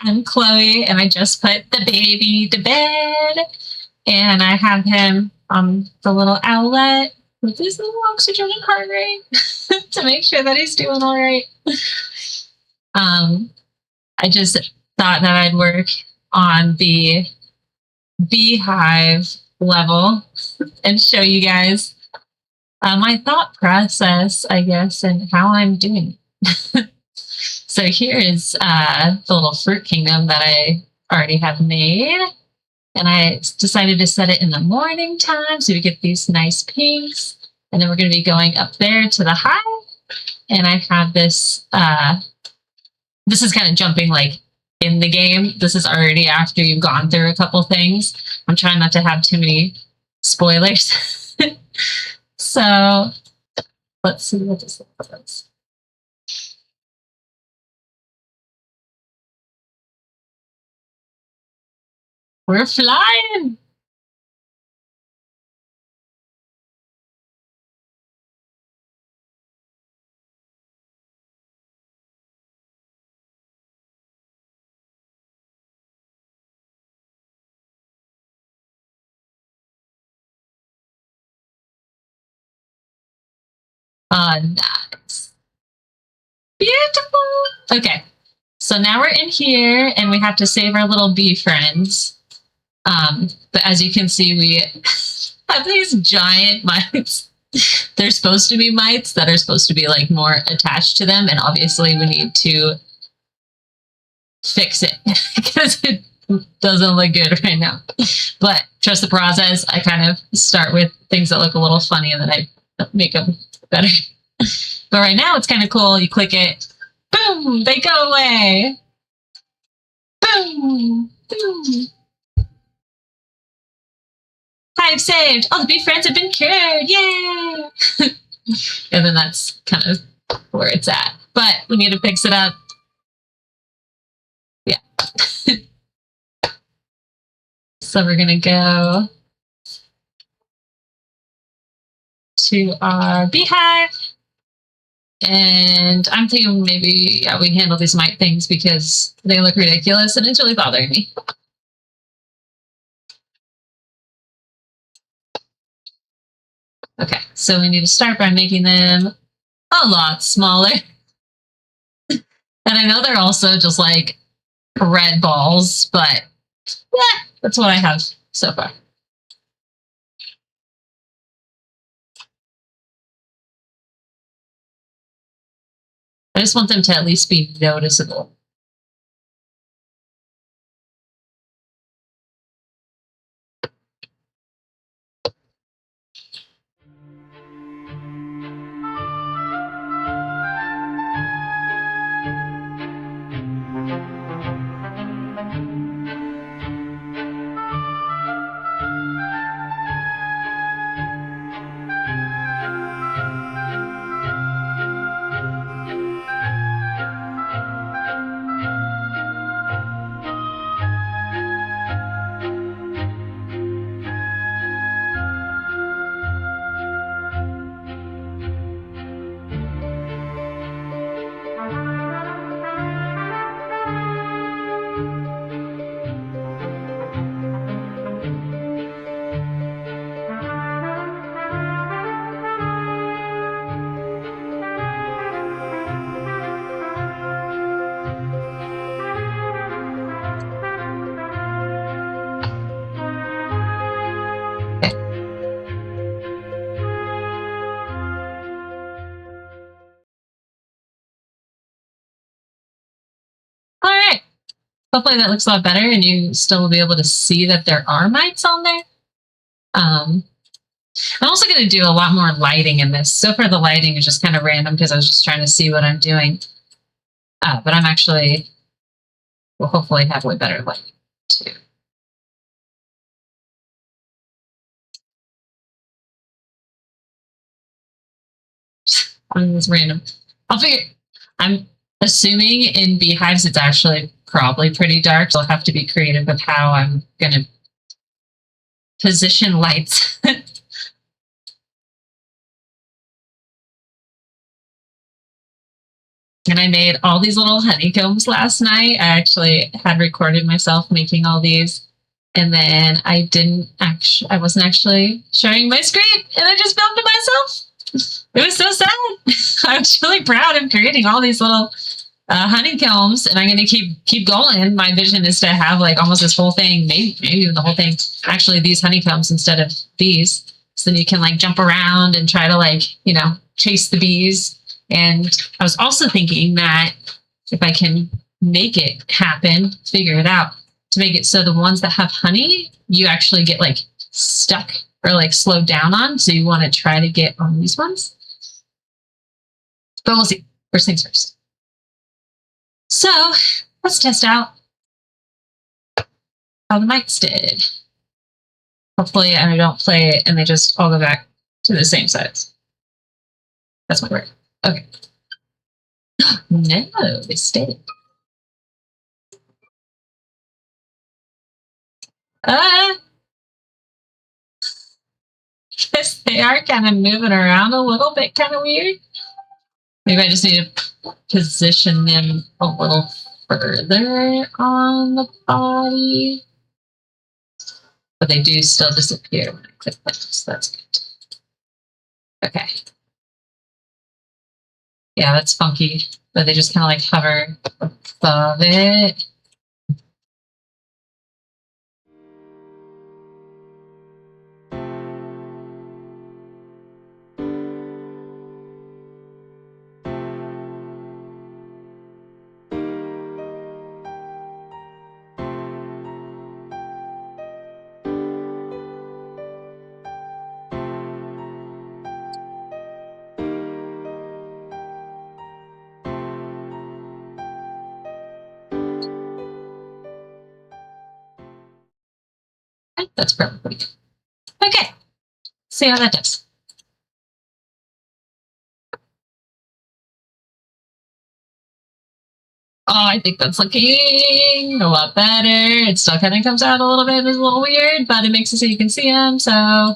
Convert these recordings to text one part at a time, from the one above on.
I'm Chloe, and I just put the baby to bed. And I have him on the little owlet with his little oxygen and heart rate to make sure that he's doing all right. I just thought that I'd work on the beehive level and show you guys my thought process, I guess, and how I'm doing. So here is the little fruit kingdom that I already have made. And I decided to set it in the morning time so we get these nice pinks. And then we're going to be going up there to the hive. And I have this, this is kind of jumping like in the game. This is already after you've gone through a couple things. I'm trying not to have too many spoilers. So let's see what this looks like. We're flying! Nice. Beautiful! Okay, so now we're in here and we have to save our little bee friends. But as you can see, we have these giant mites. They're supposed to be mites that are supposed to be like more attached to them, and obviously we need to fix it because it doesn't look good right now. But trust the process. I kind of start with things that look a little funny and then I make them better. But right now it's kind of cool. You click it, boom, they go away. Boom, boom. Hive saved. All the bee friends have been cured. Yay! And then that's kind of where it's at. But we need to fix it up. Yeah. So we're going to go to our beehive. And I'm thinking maybe we handle these mite things because they look ridiculous and it's really bothering me. Okay, so we need to start by making them a lot smaller. And I know they're also just like red balls, but yeah, that's what I have so far. I just want them to at least be noticeable. All right. Hopefully that looks a lot better and you still will be able to see that there are mites on there. I'm also going to do a lot more lighting in this. So far the lighting is just kind of random because I was just trying to see what I'm doing. But I'm actually, will hopefully have way better lighting too. It's random. I'll figure, I'm assuming in beehives it's actually probably pretty dark, so I'll have to be creative with how I'm going to position lights. And I made all these little honeycombs last night. I actually had recorded myself making all these. And then I wasn't actually sharing my screen, and I just filmed it myself. It was so sad. I was really proud of creating all these little honeycombs, and I'm going to keep going. My vision is to have like almost this whole thing, maybe even the whole thing, actually these honeycombs instead of bees. So then you can like jump around and try to like, chase the bees. And I was also thinking that if I can make it happen, figure it out, to make it so the ones that have honey, you actually get like stuck or like slowed down on. So you want to try to get on these ones. But we'll see. First things first. So let's test out how the mics did. Hopefully I don't play it and they just all go back to the same size. That's my word. Okay. No, they stayed. Yes, they are kind of moving around a little bit, kind of weird. Maybe I just need to position them a little further on the body. But they do still disappear when I click them, so that's good. Okay. Yeah, that's funky. But they just kind of like hover above it. That's perfectly good. Okay, see how that does. Oh, I think that's looking a lot better. It still kind of comes out a little bit. It's a little weird, but it makes it so you can see them. So I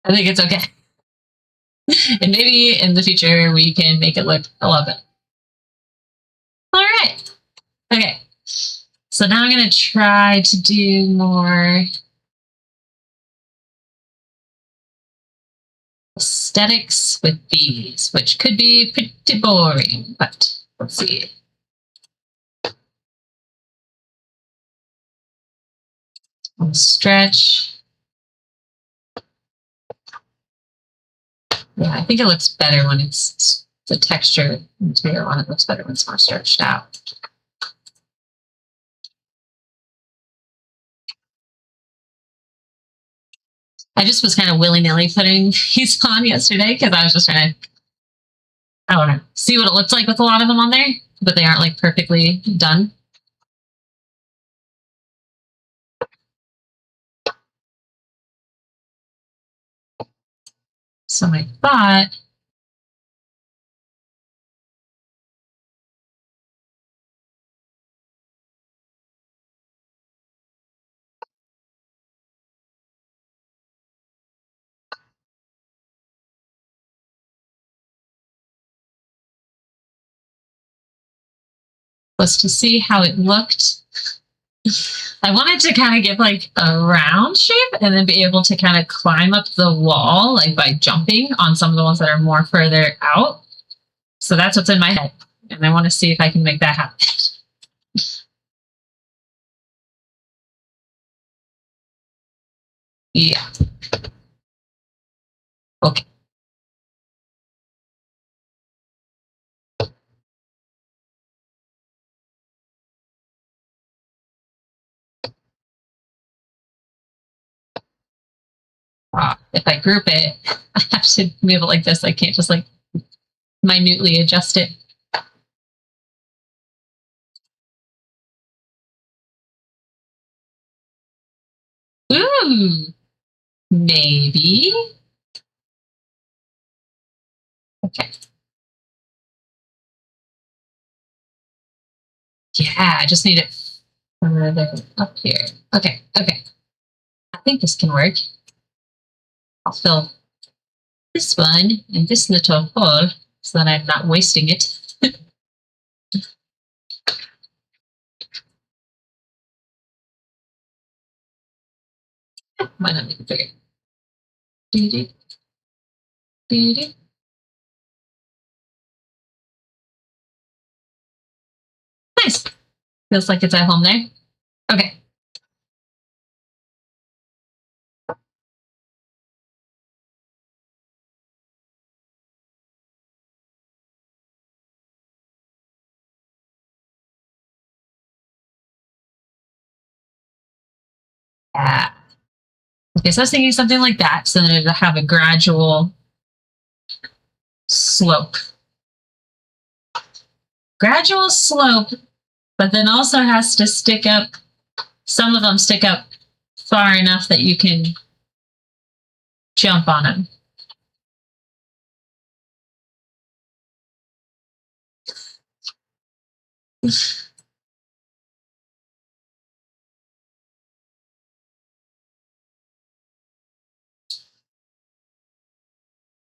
think it's okay. And maybe in the future we can make it look a lot better. All right. Okay. So now I'm going to try to do more aesthetics with bees, which could be pretty boring, but let's see. I'll stretch. Yeah, I think it looks better when it's the texture material on it looks better when it's more stretched out. I just was kind of willy-nilly putting these on yesterday because I was just trying to, I don't know, see what it looks like with a lot of them on there, but they aren't like perfectly done. So my thought was to see how it looked. I wanted to kind of give like a round shape and then be able to kind of climb up the wall like by jumping on some of the ones that are more further out. So that's what's in my head. And I want to see if I can make that happen. Yeah. Okay. If I group it, I have to move it like this. I can't just like minutely adjust it. Ooh, maybe. Okay. Yeah, I just need it further up here. Okay, okay. I think this can work. I'll fill this one in this little hole so that I'm not wasting it. Why not make it bigger? Do-do. Do-do. Nice. Feels like it's at home there. Okay. Yeah. Okay, so I was thinking something like that, so that it'll have a gradual slope. Gradual slope, but then also has to stick up. Some of them stick up far enough that you can jump on them.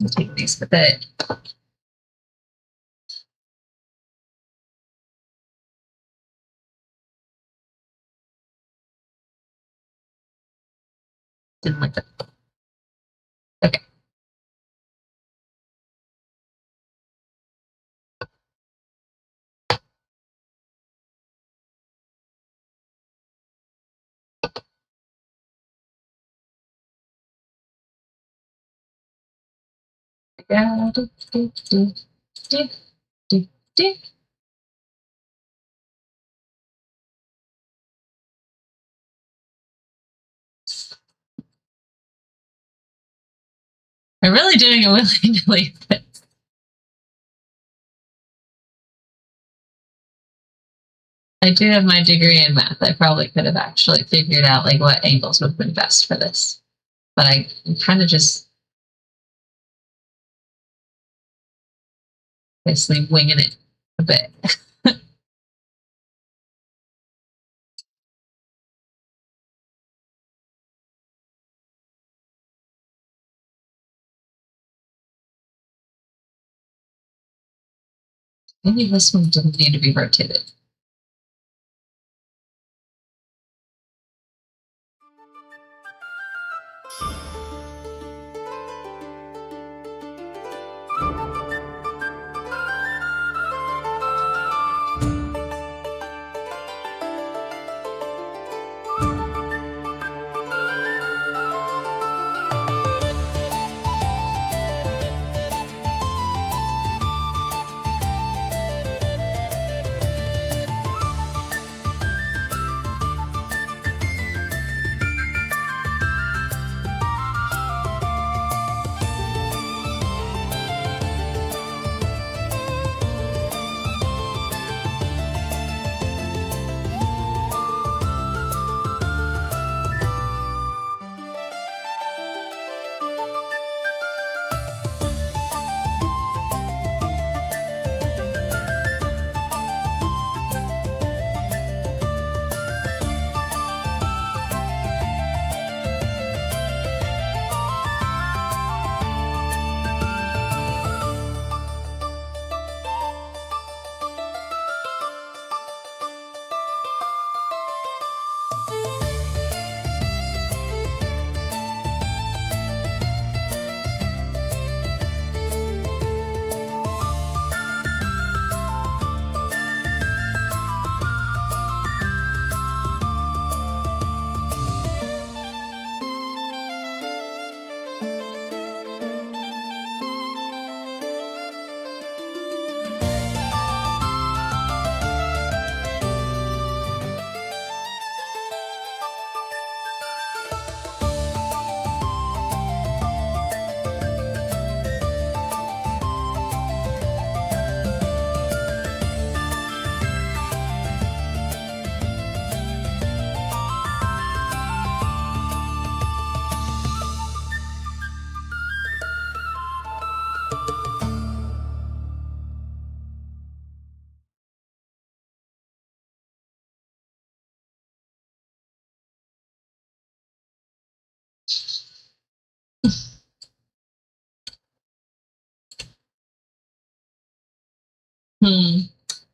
I'll take these with it. Didn't like that. Okay. I'm really doing it willy-nilly. I do have my degree in math. I probably could have actually figured out like what angles would have been best for this. But I'm kind of just basically winging it a bit. Maybe this one didn't need to be rotated.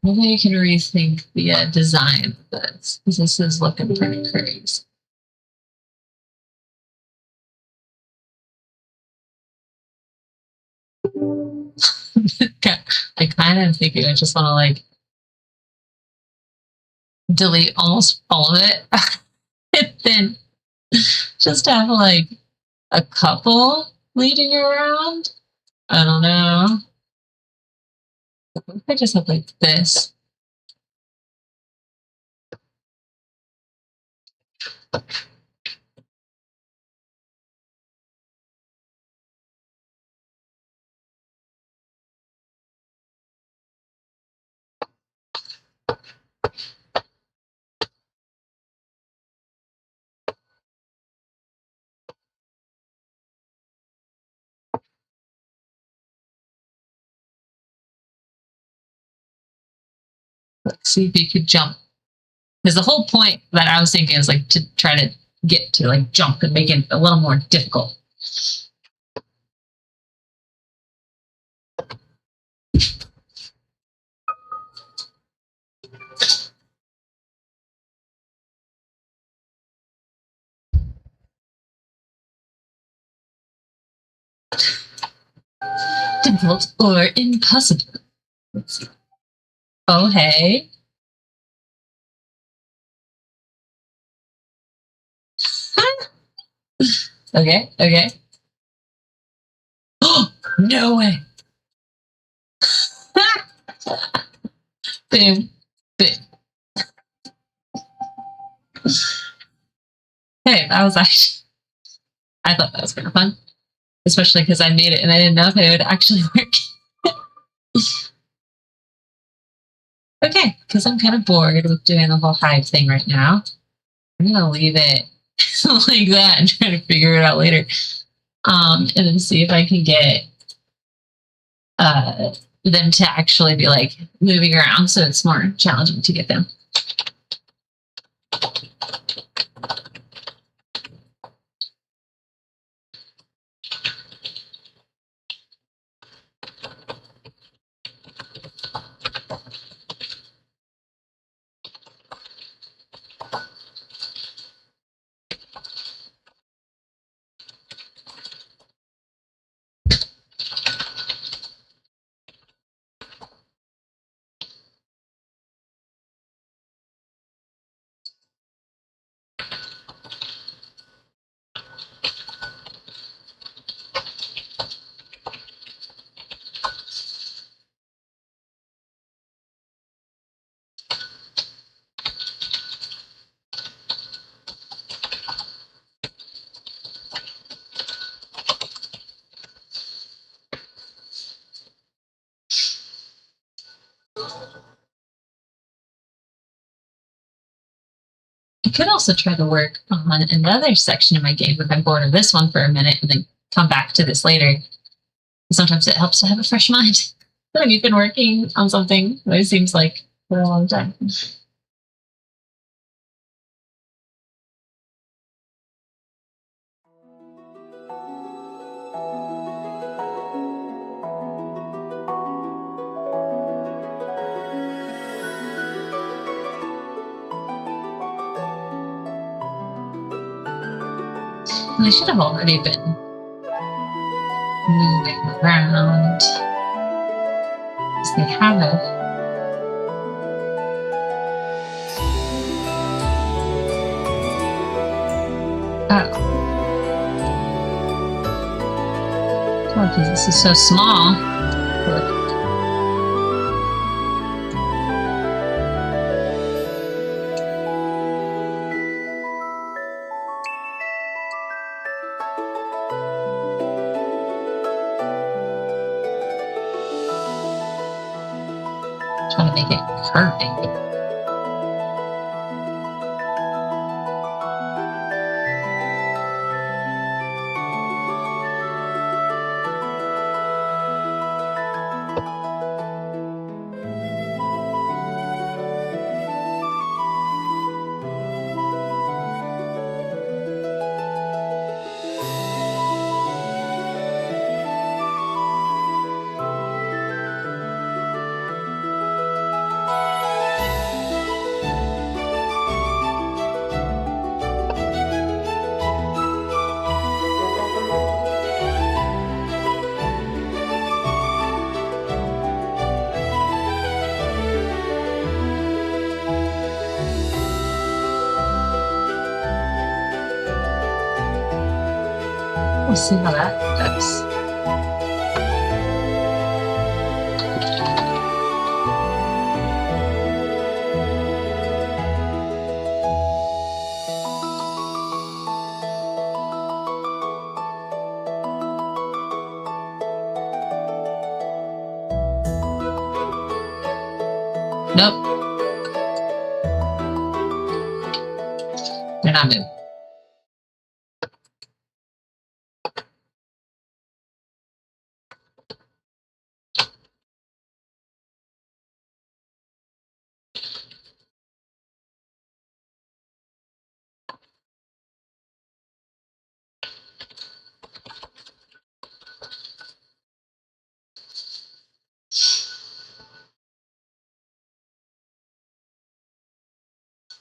Maybe you can rethink the design of this, because this is looking pretty crazy. I kind of think I just want to like delete almost all of it and then just have like a couple leading around. I don't know. What if I just have like this? Let's see if you could jump. Because the whole point that I was thinking is like to try to get to like jump and make it a little more difficult. Difficult or impossible. Let's see. Oh, hey. Okay, okay. Oh, no way. Boom, boom. Hey, that was actually, I thought that was kind of fun. Especially because I made it and I didn't know if it would actually work. Okay, because I'm kind of bored with doing the whole hive thing right now. I'm gonna leave it like that and try to figure it out later. And then see if I can get them to actually be like moving around, so it's more challenging to get them. I could also try to work on another section of my game if I'm bored of this one for a minute and then come back to this later. Sometimes it helps to have a fresh mind. Have you been working on something? It seems like for a long time. And they should have already been moving around. Because they haven't. Oh, because this is so small. Look. Trying to make it curving. see how that looks. Nope. They're not moving.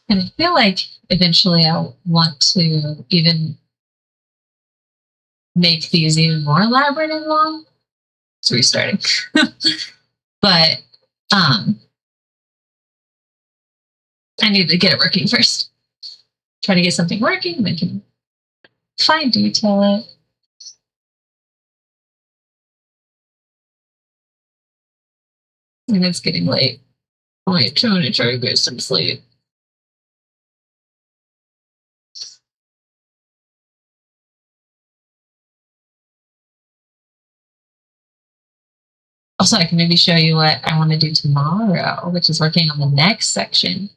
And I feel like eventually I'll want to even make these even more elaborate and long. It's restarting. But I need to get it working first. Try to get something working, then can fine detail it. And it's getting late. I'm trying to try to get some sleep. Also, I can maybe show you what I want to do tomorrow, which is working on the next section,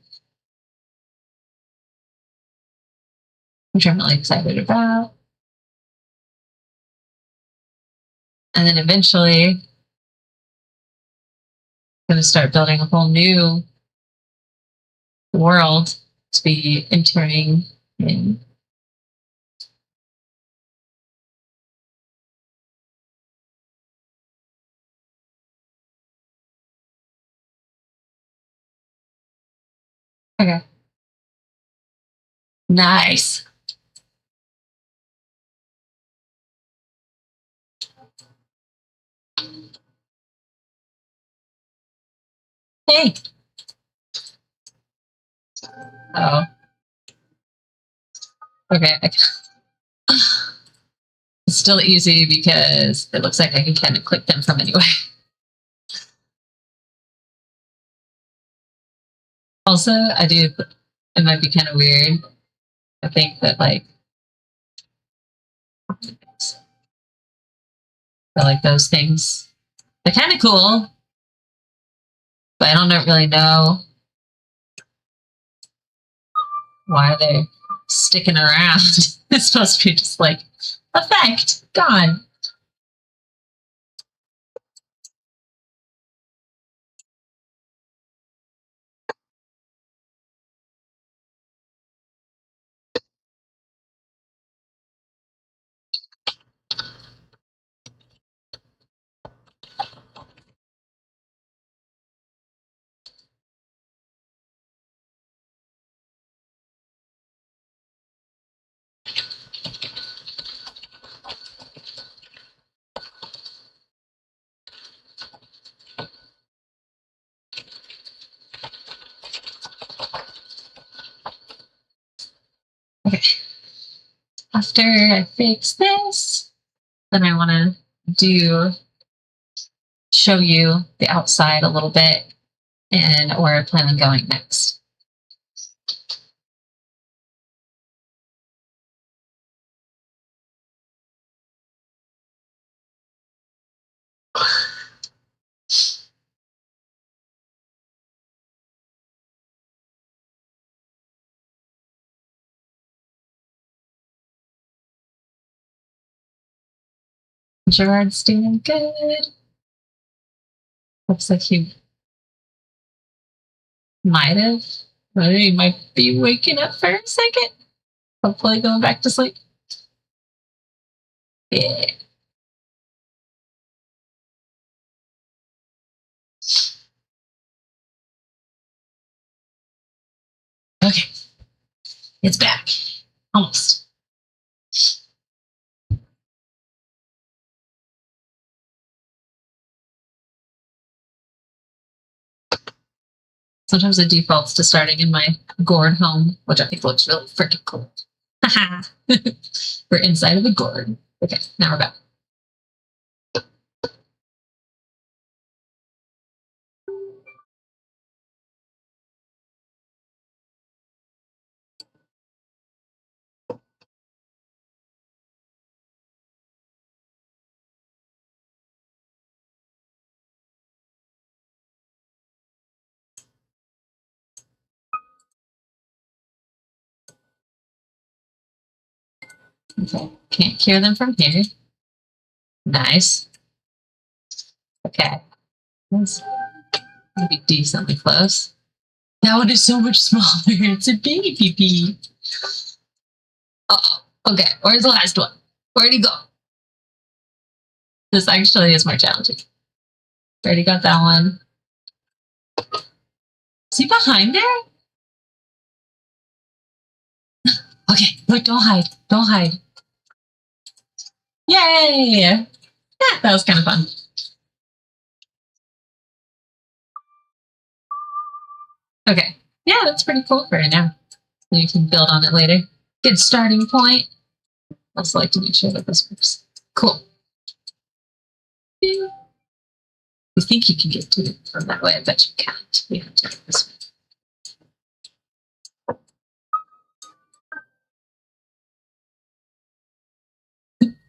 which I'm really excited about. And then eventually, I'm going to start building a whole new world to be entering in. Okay. Nice. Hey. Oh. Okay. It's still easy because it looks like I can kind of click them from anywhere. Also, it might be kind of weird. I think that I like those things. They're kind of cool, but I don't really know why they're sticking around. It's supposed to be just like effect gone. Okay. After I fix this, then I want to show you the outside a little bit and where I plan on going next. Gerard's doing good. Looks like he might have. He might be waking up for a second. Hopefully going back to sleep. Yeah. Okay. It's back. Almost. Sometimes it defaults to starting in my gourd home, which I think looks really freaking cool. We're inside of the gourd. Okay, now we're back. Okay, can't cure them from here. Nice. Okay, let's maybe decently close. Now it is so much smaller. It's a baby bee. Oh, okay. Where's the last one? Where'd he go? This actually is more challenging. Already got that one. Is he behind there? Okay, look, don't hide. Don't hide. Yay! Yeah, that was kind of fun. Okay. Yeah, that's pretty cool for right now. You can build on it later. Good starting point. Also like to make sure that this works. Cool. You think you can get to it from that way? I bet you can't. You have to go this way.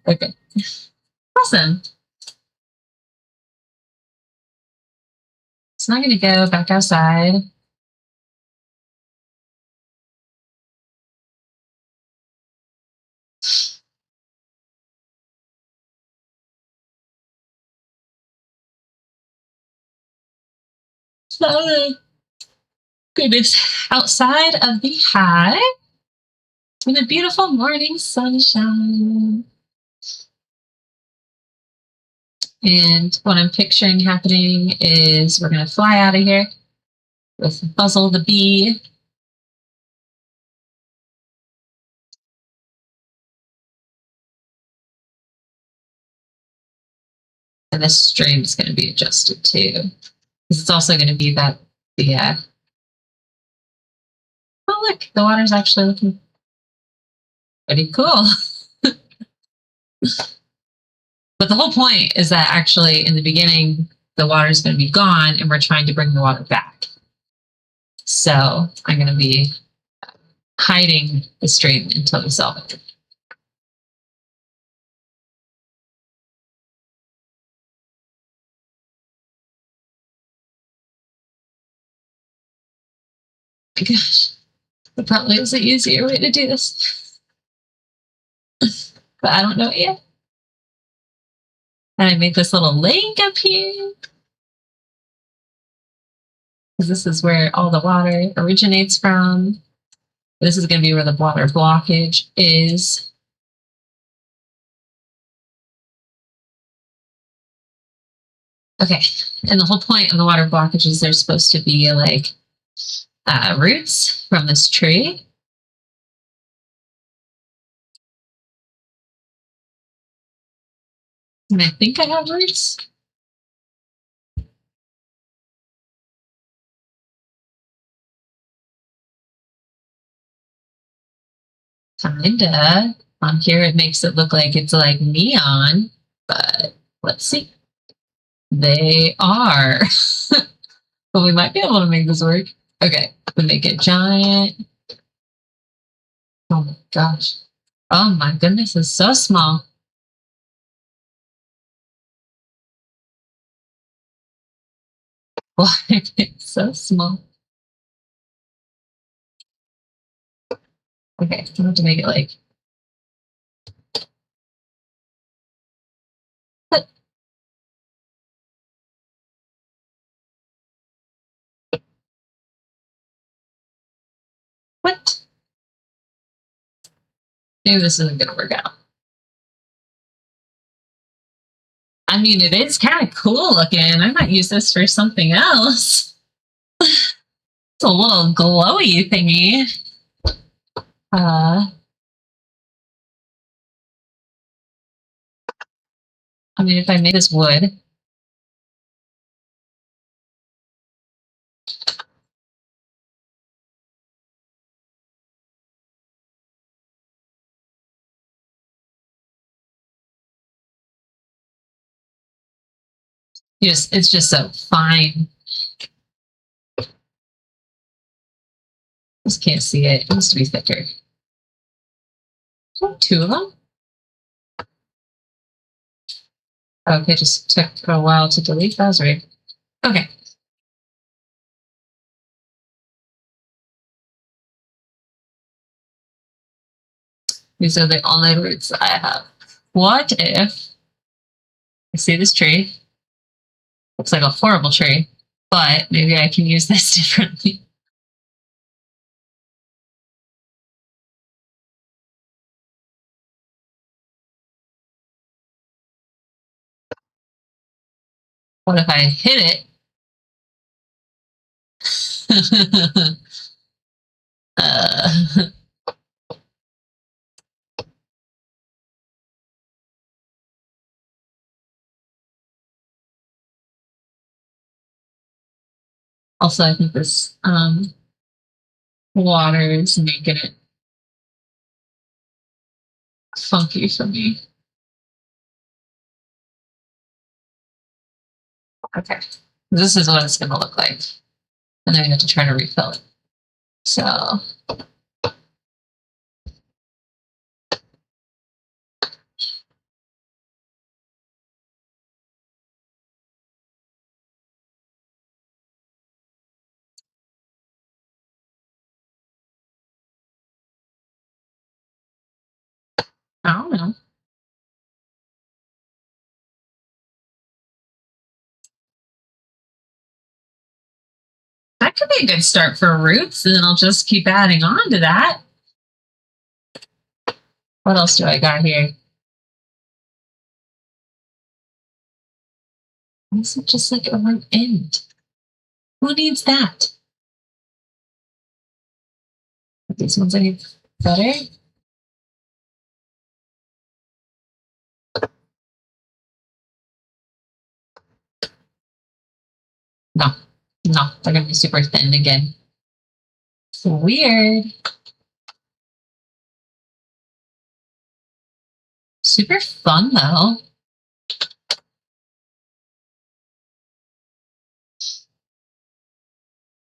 Okay. Awesome. So I'm going to go back outside. So, goodness, outside of the hive in the beautiful morning sunshine. And what I'm picturing happening is we're going to fly out of here with Buzzle the bee. And this stream is going to be adjusted too. Because it's also going to be that oh look, the water's actually looking pretty cool. But the whole point is that actually in the beginning, the water is going to be gone and we're trying to bring the water back. So I'm going to be hiding the stream until we solve it. My gosh, there probably is an easier way to do this. But I don't know it yet. And I made this little lake up here. Because this is where all the water originates from. This is going to be where the water blockage is. Okay, and the whole point of the water blockage is they're supposed to be like roots from this tree. And I think I have roots. Kinda. On here it makes it look like it's like neon, but let's see. They are. But we might be able to make this work. Okay, we make it giant. Oh my gosh. Oh my goodness, it's so small. Why it's so small? Okay, I have to make it like. What? Maybe this isn't gonna work out. I mean, it is kind of cool looking. I might use this for something else. It's a little glowy thingy. I mean, if I made this wood. It's just so fine. Just can't see it. It needs to be thicker. Two of them? Okay, just took a while to delete. That was weird. Okay. These are the only roots I have. What if I see this tree? Looks like a horrible tree, but maybe I can use this differently. What if I hit it? uh, also, I think this water is making it funky for me. Okay, this is what it's going to look like. And then we have to try to refill it. So I don't know. That could be a good start for roots, and then I'll just keep adding on to that. What else do I got here? This is just like a root end. Who needs that? These ones any better? No, no, they're gonna be super thin again. Weird. Super fun though.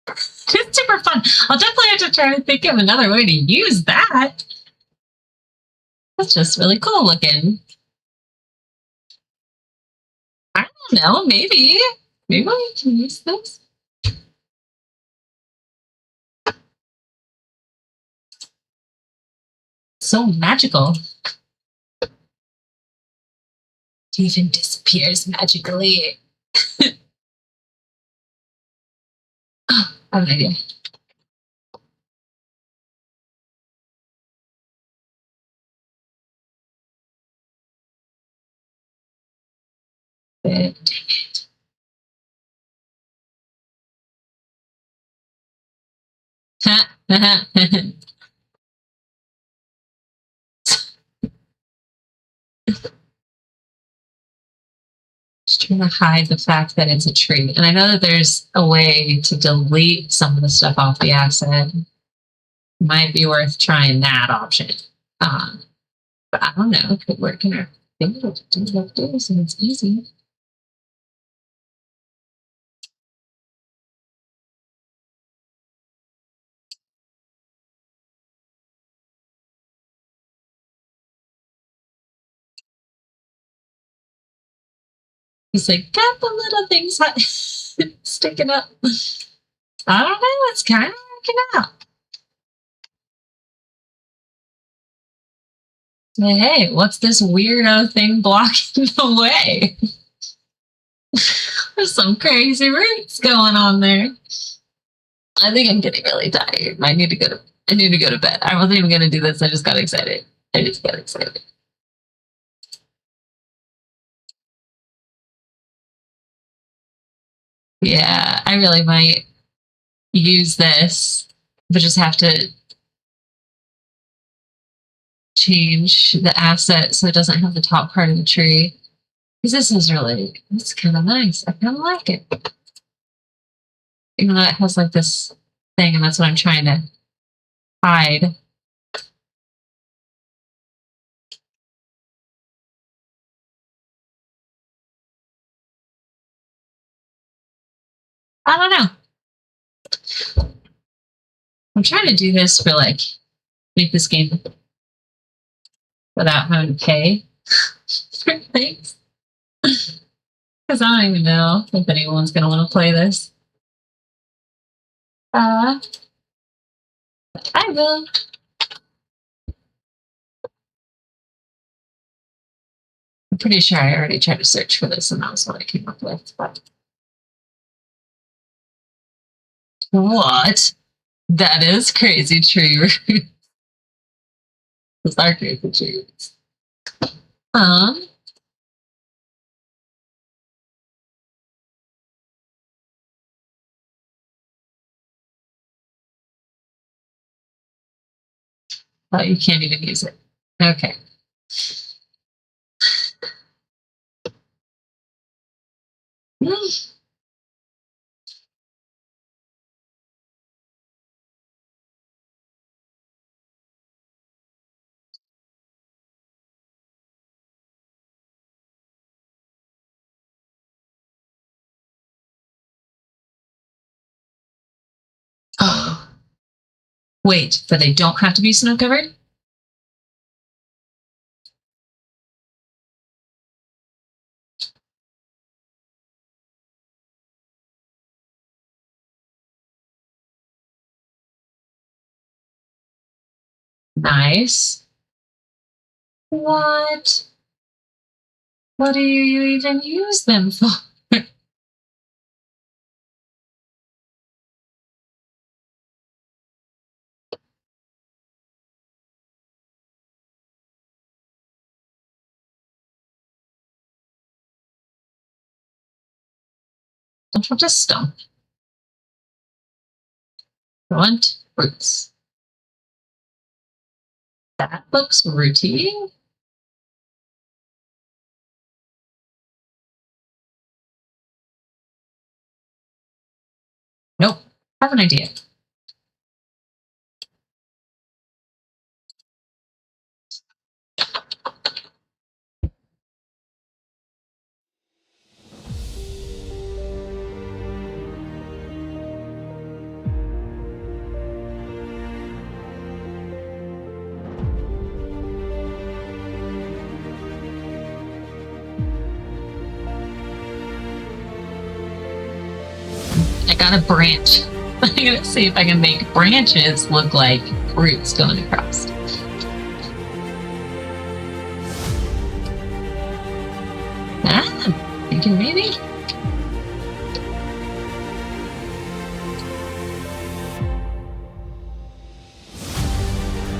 It's super fun. I'll definitely have to try to think of another way to use that. That's just really cool looking. I don't know, maybe. Maybe I can use this. So magical. It even disappears magically. I have an idea. Dang it. Just trying to hide the fact that it's a tree. And I know that there's a way to delete some of the stuff off the asset. Might be worth trying that option. But I don't know. It could work in our favor to do like this, and it's easy. He's like, got the little things sticking up. I don't know. It's kind of working out. Hey, what's this weirdo thing blocking the way? There's some crazy roots going on there. I think I'm getting really tired. I need to go to bed. I wasn't even gonna do this. I just got excited. I just got excited. Yeah, I really might use this, but just have to change the asset so it doesn't have the top part of the tree. Because it's kind of nice. I kind of like it. Even though it has like this thing, and that's what I'm trying to hide. I don't know. I'm trying to do this for like, make this game without having to pay for things. Because I don't even know if anyone's going to want to play this. I will. I'm pretty sure I already tried to search for this and that was what I came up with. But what? That is crazy tree roots. Those are crazy tree roots. Oh, you can't even use it. Okay. Oh. Wait, but they don't have to be snow covered? Nice. What? What do you even use them for? Don't want to stump. Want roots. That looks rooty. Nope. I have an idea. I got a branch. I'm gonna see if I can make branches look like roots going across. Thinking maybe.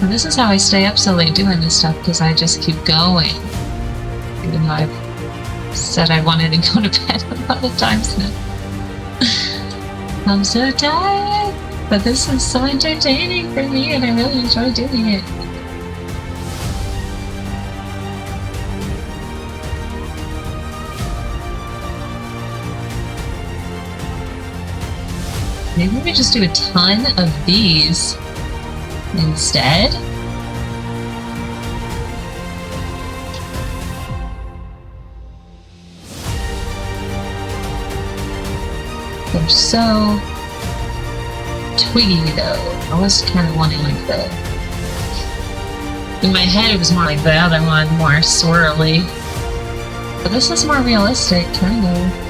And this is how I stay up so late doing this stuff, because I just keep going. Even though I've said I wanted to go to bed a lot of times now. I'm so tired, but this is so entertaining for me and I really enjoy doing it. Maybe we just do a ton of these instead. They're so twiggy though. I was kind of wanting like the... In my head it was more like the other one, more swirly. But this is more realistic, kind of.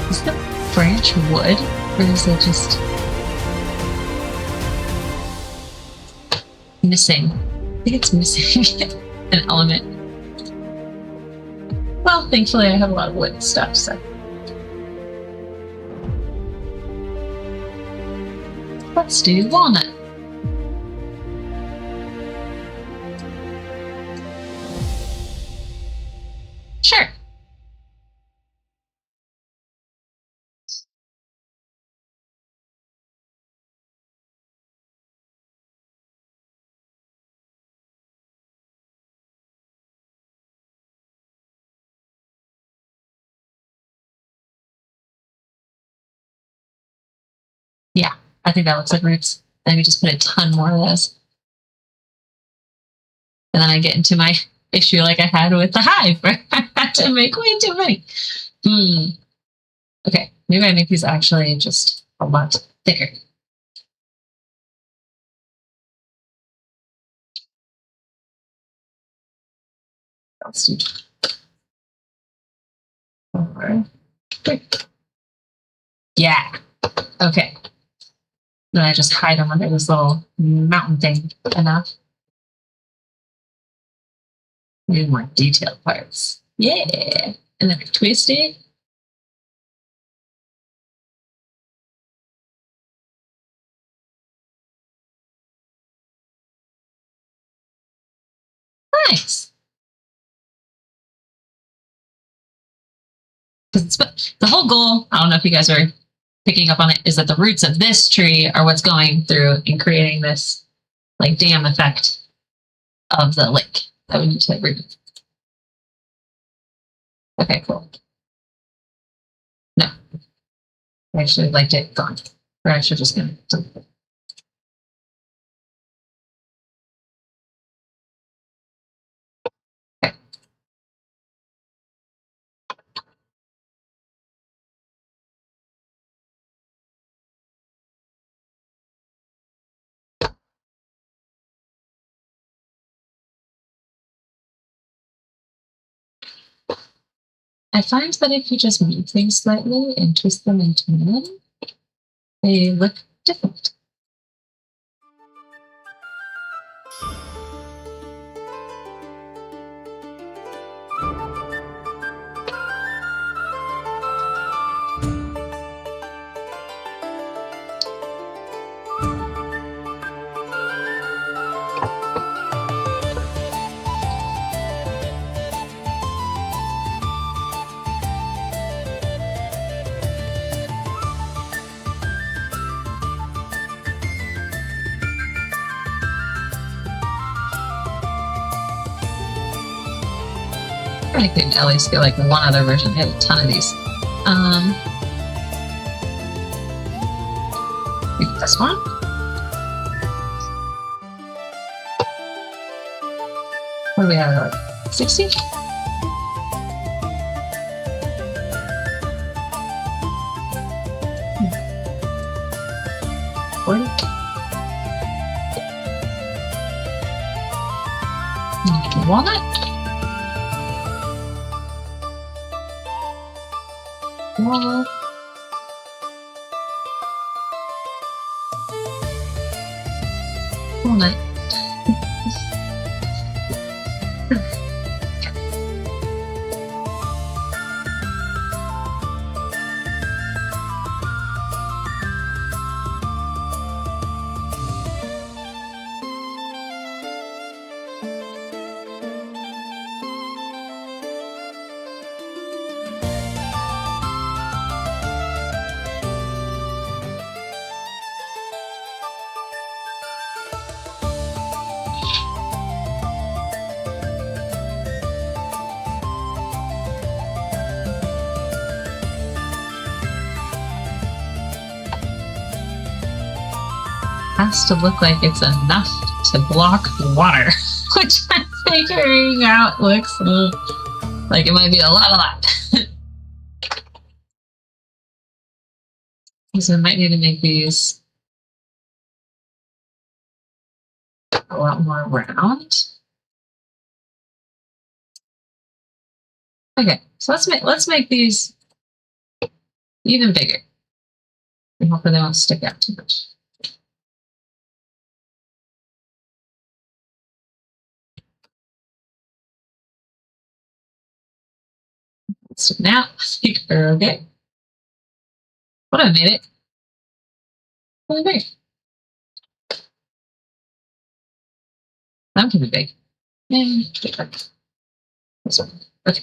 Is the branch wood, or is it just missing? I think it's missing an element. Well, thankfully I have a lot of wood stuff, so. Let's do walnut. Sure. Yeah, I think that looks like roots. Let me just put a ton more of those. And then I get into my issue like I had with the hive, where I had to make way too many. Okay, maybe I make these actually just a lot thicker. Let's do 4, 3. Yeah. Okay. Then I just hide them under this little mountain thing enough. Need more detailed parts. Yeah. And then I twist it. Nice. The whole goal, I don't know if you guys are picking up on it, is that the roots of this tree are what's going through and creating this like dam effect of the lake that we need to remove. Okay, cool. No, I actually liked it gone. We're actually just going to delete it. Okay. I find that if you just move things slightly and twist them and turn them, they look different. I could at least get like one other version. I have a ton of these. Maybe this one. What do we have? Like 60? Walnut? Walnut. Walnut. Has to look like it's enough to block water, which I'm figuring out looks like it might be a lot. So I might need to make these a lot more round. Okay, so let's make these even bigger. And hopefully they won't stick out too much. So now I think we're okay. What I made it really big. That can be big. And this one. Okay.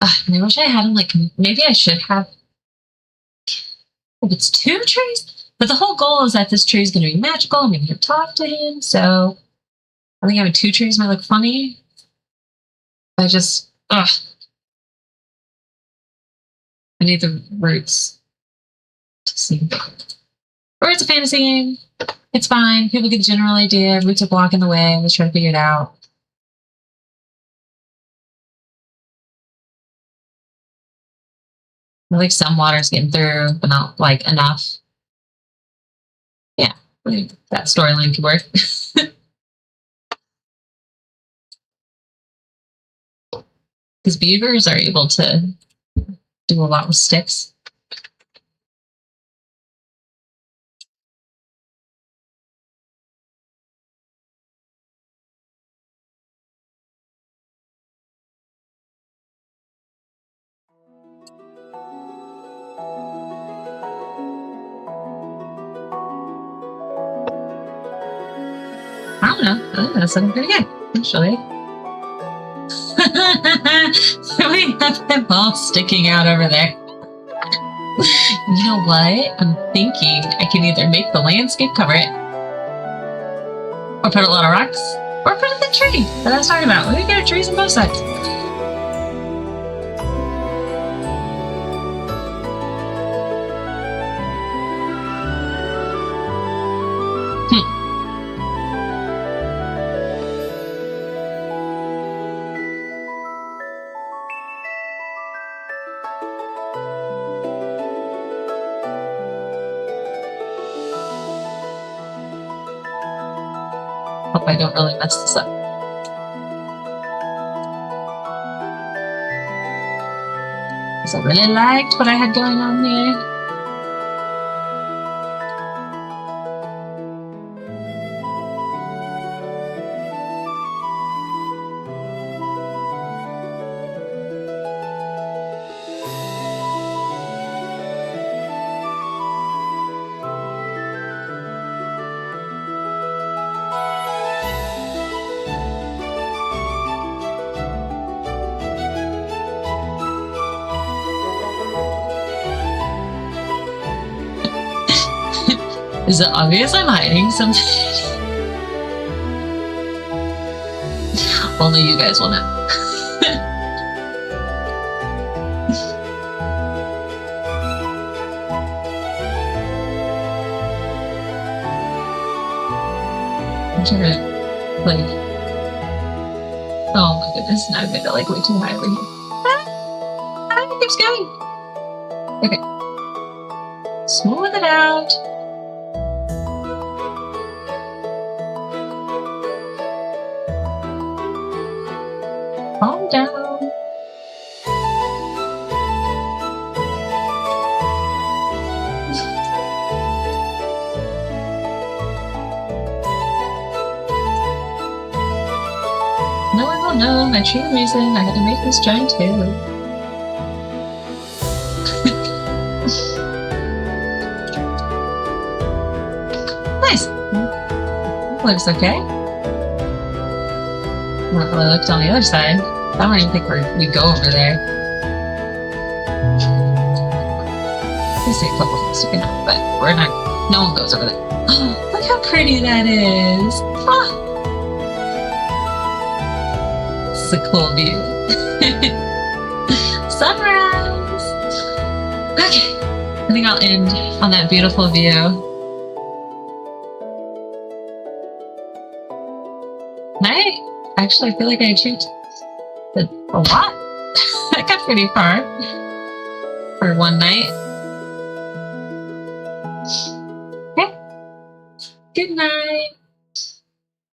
I wish I had him, like, maybe I should have, if it's 2 trees, but the whole goal is that this tree is going to be magical. I'm going to talk to him, so I think having 2 trees might look funny. I just, I need the roots to see. Or it's a fantasy game. It's fine. People get the general idea. Roots are blocking the way. Let's try to figure it out. I like some water's getting through, but not like enough. Yeah, I think that storyline could work. Because beavers are able to do a lot with sticks. I don't know. I think that's looking pretty good, actually. We have them all sticking out over there. You know what? I'm thinking I can either make the landscape cover it, or put a lot of rocks, or put in the tree that I was talking about. We got trees on both sides. Hope I don't really mess this up. Because I really liked what I had going on there. Is it obvious I'm hiding something? Only you guys will know. I'm trying to, like... Oh my goodness, now I made it like way too high over here. Ah, it keeps going. Okay. Smooth it out. Calm down. No one will know my true reason I had to make this giant hill. Nice. Looks okay. Not really looked on the other side. I don't even think we go over there. I say a couple things, you know, but we're not. No one goes over there. Oh, look how pretty that is. Oh. This is a cool view. Sunrise. Okay, I think I'll end on that beautiful view. Night. Actually, I feel like I achieved a lot. I got pretty far for one night. Okay. Good night.